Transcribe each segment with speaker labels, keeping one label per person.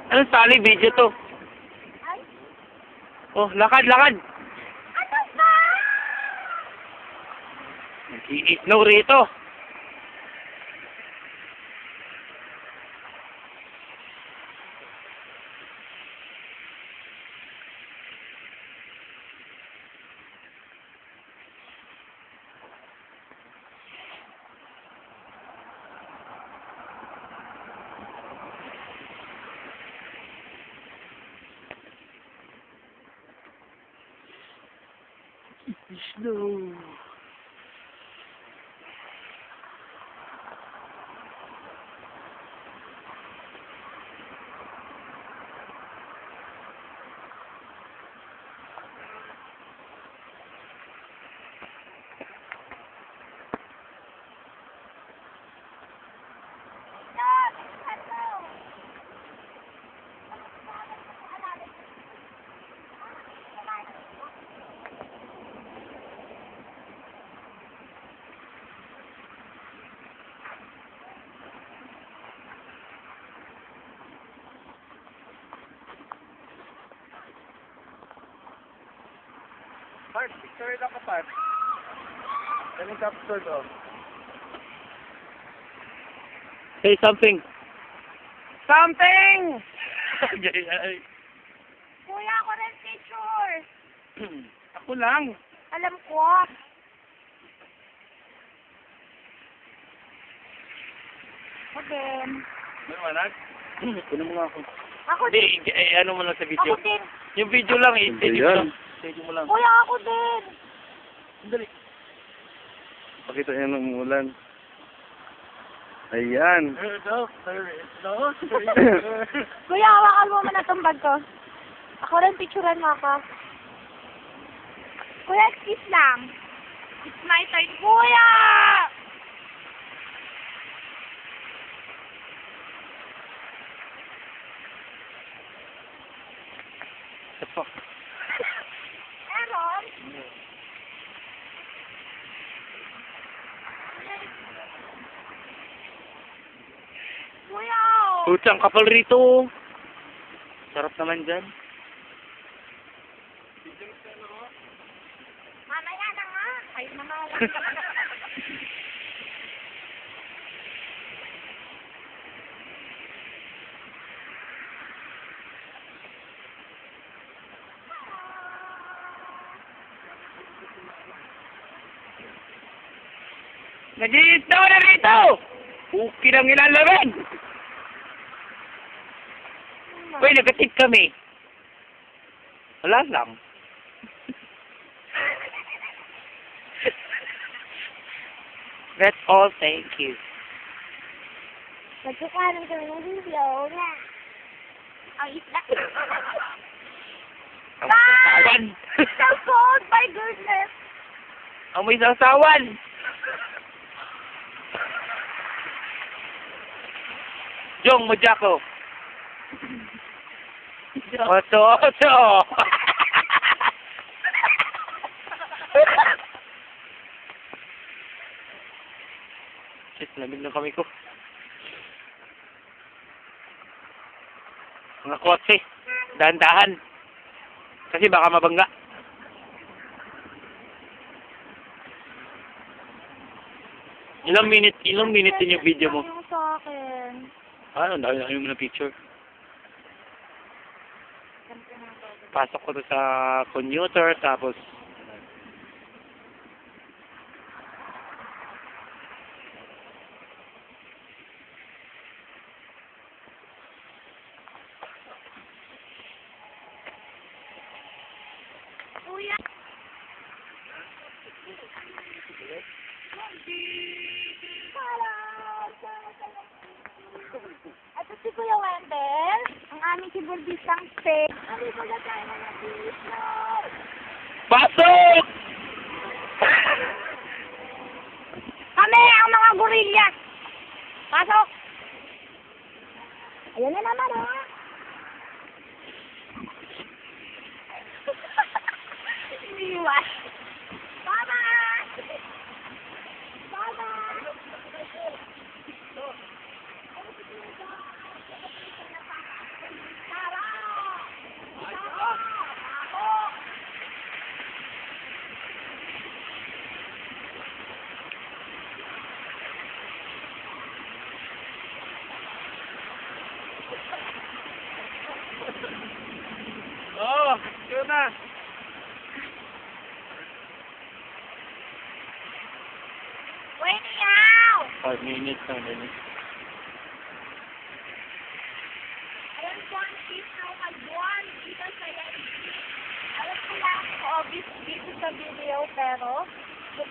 Speaker 1: Anong tali video to?
Speaker 2: Ay,
Speaker 1: Oh, lakad, lakad!
Speaker 2: ano ba?
Speaker 1: Nag-i-snow rito. Snow.
Speaker 3: Park, picture lang ka, Park. Galing capture ko.
Speaker 1: Say something.
Speaker 3: Something!
Speaker 2: Kuya, ako rin picture.
Speaker 3: Ako lang.
Speaker 2: Alam ko. Ako din.
Speaker 3: May manag? Kunin mo nga ako.
Speaker 2: Ako din.
Speaker 1: Hindi, ano mo lang sa
Speaker 2: Ako
Speaker 1: video.
Speaker 2: din.
Speaker 1: Yung video lang,
Speaker 3: Hindi
Speaker 1: edit mo
Speaker 3: yan.
Speaker 1: lang.
Speaker 3: Sige mo lang.
Speaker 2: Kuya, ako din.
Speaker 3: Dali. Pakita niya ng ulan. Ayan.
Speaker 2: Kuya, hawakan mo muna itong bag ko. Ako rin picturean mo ako. Kuya, excuse lang. It's my turn. Kuya!
Speaker 1: Ito.
Speaker 2: Aaron? Kuya!
Speaker 1: Putsang kapal rito. Sarap naman dyan.
Speaker 2: Mamaya na nga. Kayo na nga.
Speaker 1: Nag-i-snow na rito! Puki ng ilalaman! Uy, nag-tip kami. Wala lang. That's all, thank you.
Speaker 2: Nagkakaroon kami ng video na. Ang isla.
Speaker 1: Ang sasawan.
Speaker 2: So cold, my goodness.
Speaker 1: Amoy sasawan. Jong, Mojako. Ocho, ocho. Shit, lamig ng kami ko. Mga kotse, dahan-dahan. Kasi baka mabangga. Ilang minute din yung video mo?
Speaker 2: Yung sa akin.
Speaker 1: Ah, ang dami mo na picture. Pasok ko to sa commuter, tapos
Speaker 2: Kuya. At si Kuya Wendell, ang aming sibuldisang steak. Ano ba na tayo na dito?
Speaker 1: pasok!
Speaker 2: Kami ang mga gorilla. Pasok! Ayan na naman, ha? Iniwas. Baba! Baba!
Speaker 3: na.
Speaker 2: Wait now!
Speaker 1: 5 minutes na din.
Speaker 2: Alam ko ang fish na magbuwan dito sa alam ko lang obvious dito sa video pero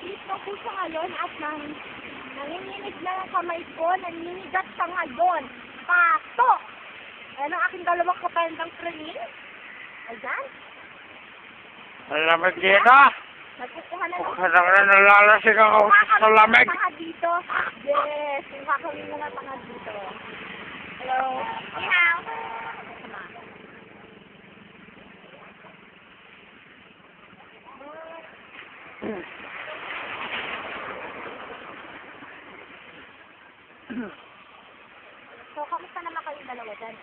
Speaker 2: dito ko siya ngayon at nanginginig na ang kamay ko, nangingigat siya ngayon. Pato! Ayan ang aking dalawang kapandang training. Ayan.
Speaker 1: Malamig dito.
Speaker 2: Nagkukuha na lang.
Speaker 1: Parang nalalasing ako sa lamig.
Speaker 2: Tanga dito. Yes, yung kakawin mo na tanga dito. Hello. Meow. So, kamusta naman kayong dalawa dyan?